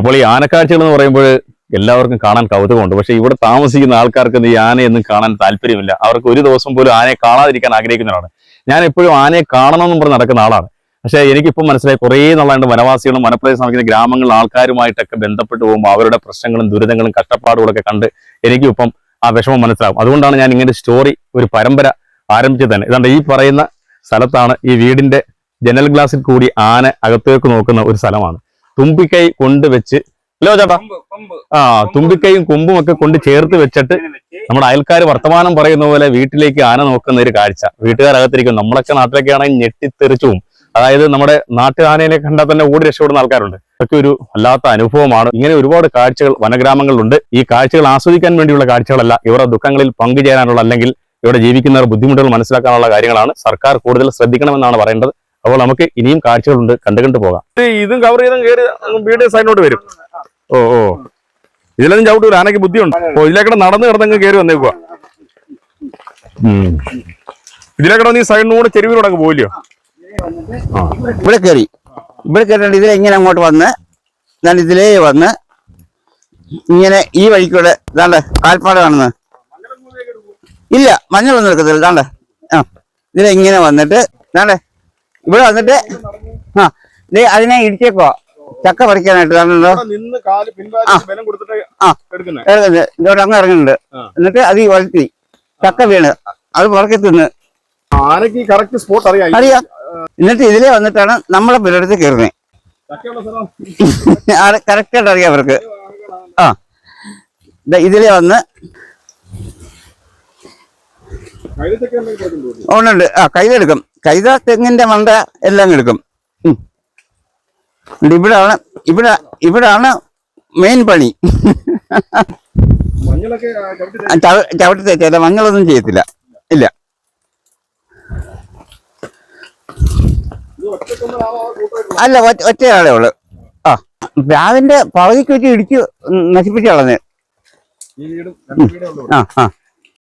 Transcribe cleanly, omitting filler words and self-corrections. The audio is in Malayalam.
അപ്പോൾ ഈ ആനക്കാഴ്ചകൾ എന്ന് പറയുമ്പോൾ എല്ലാവർക്കും കാണാൻ കൗതുകമുണ്ട്. പക്ഷെ ഇവിടെ താമസിക്കുന്ന ആൾക്കാർക്ക് ഈ ആനയൊന്നും കാണാൻ താല്പര്യമില്ല. അവർക്ക് ഒരു ദിവസം പോലും ആനയെ കാണാതിരിക്കാൻ ആഗ്രഹിക്കുന്നവരാണ്. ഞാൻ എപ്പോഴും ആനയെ കാണണമെന്നും പറഞ്ഞ് നടക്കുന്ന ആളാണ്. പക്ഷെ എനിക്കിപ്പം മനസ്സിലായി, കുറേ നാളായിട്ട് വനവാസികളും വനപ്രദേശം താമസിക്കുന്ന ഗ്രാമങ്ങളിലെ ആൾക്കാരുമായിട്ടൊക്കെ ബന്ധപ്പെട്ട് പോകുമ്പോൾ അവരുടെ പ്രശ്നങ്ങളും ദുരിതങ്ങളും കഷ്ടപ്പാടുകളൊക്കെ കണ്ട് എനിക്കും ഇപ്പം ആ വിഷമം മനസ്സിലാവും. അതുകൊണ്ടാണ് ഞാൻ ഇങ്ങനെ സ്റ്റോറി, ഒരു പരമ്പര ആരംഭിച്ചത് തന്നെ. ഇതാണ്ട് ഈ പറയുന്ന സ്ഥലത്താണ്, ഈ വീടിന്റെ ജനൽ ഗ്ലാസിൽ കൂടി ആന അകത്തേക്ക് നോക്കുന്ന ഒരു സ്ഥലമാണ്. തുമ്പിക്കൈ കൊണ്ടുവച്ച്, ഹലോ ചേട്ടാ, തുമ്പിക്കൈയും കൊമ്പും ഒക്കെ കൊണ്ട് ചേർത്ത് വെച്ചിട്ട് നമ്മുടെ അയൽക്കാർ വർത്തമാനം പറയുന്ന പോലെ വീട്ടിലേക്ക് ആന നോക്കുന്ന ഒരു കാഴ്ച. വീട്ടുകാരകത്തിരിക്കും. നമ്മളൊക്കെ നാട്ടിലൊക്കെ ആണെങ്കിൽ ഞെട്ടിത്തെറിച്ചു പോകും. അതായത് നമ്മുടെ നാട്ടു ആനയെ കണ്ടാൽ തന്നെ ഓടി രക്ഷപ്പെടുന്ന ആൾക്കാരുണ്ട്. അതൊക്കെ ഒരു വല്ലാത്ത അനുഭവമാണ്. ഇങ്ങനെ ഒരുപാട് കാഴ്ചകൾ വനഗ്രാമങ്ങളിലുണ്ട്. ഈ കാഴ്ചകൾ ആസ്വദിക്കാൻ വേണ്ടിയുള്ള കാഴ്ചകളല്ല, ഇവരുടെ ദുഃഖങ്ങളിൽ പങ്കുചേരാനുള്ള, അല്ലെങ്കിൽ ഇവിടെ ജീവിക്കുന്നവർ ബുദ്ധിമുട്ടുകൾ മനസ്സിലാക്കാനുള്ള കാര്യങ്ങളാണ്. സർക്കാർ കൂടുതൽ ശ്രദ്ധിക്കണമെന്നാണ് പറയേണ്ടത്. അപ്പോൾ നമുക്ക് ഇനിയും കാഴ്ചകളുണ്ട്, കണ്ടു പോകാം. ഇതും കവർ ചെയ്തും കയറി വീട് സൈഡിലോട്ട് വരും. ഓ ഓ, ഇതിലൊന്നും ചവിട്ടൂല, ആനയ്ക്ക് ബുദ്ധിയുണ്ട്. ഓ, ഇതിലേക്കടെ നടന്ന് കിടന്നങ്ങ് കയറി വന്നേക്കുക. ഇതിലേക്കടെ നീ സൈഡിനൂടെ ചെരുവിലൂടെ അങ്ങ് പോയില്ലയോ? ഇവിടെ കയറിയിട്ട് ഇതിലെ ഇങ്ങനെ അങ്ങോട്ട് വന്ന് ഞാൻ ഇതിലേ വന്ന് ഇങ്ങനെ ഈ വഴിക്കൂടെ ഇതാണ്ട് കാൽപ്പാട് കാണുന്നത് ഇല്ല, മഞ്ഞളൊന്നും എടുക്കത്തില്ല. ഇതാണ്ട് ഇതിലെ ഇങ്ങനെ വന്നിട്ട് ഇതാണ്ട് ഇവിടെ വന്നിട്ട് അതിനെ ഇടിച്ചേക്കോ ചക്ക പറിക്കാനായിട്ട്. ഇതോടെ അങ്ങ് ഇറങ്ങുന്നുണ്ട്. എന്നിട്ട് അത് ഈ വളർത്തി ചക്ക വീണ് അത് പുറക്കെ തിന്ന് അറിയാം. എന്നിട്ട് ഇതിലേ വന്നിട്ടാണ് നമ്മളെ പുരടുത്ത് കയറുന്നത്. കറക്റ്റായിട്ട് അറിയാം അവർക്ക്. ഇതിലേ വന്ന് ഉണ്ട്. കൈതെടുക്കും. കൈത തെങ്ങിന്റെ മണ്ട എല്ലാം എടുക്കും. ഇവിടാണ് മെയിൻ പണി. ചവിട്ടി തേച്ചാല മഞ്ഞളൊന്നും ചെയ്യത്തില്ല. ഇല്ല, അല്ല, ഒറ്റയാളേ ഉള്ളു. പ്ലാവിന്റെ പകുതിക്ക് വെച്ച് ഇടിച്ച് നശിപ്പിച്ച് കളഞ്ഞ്.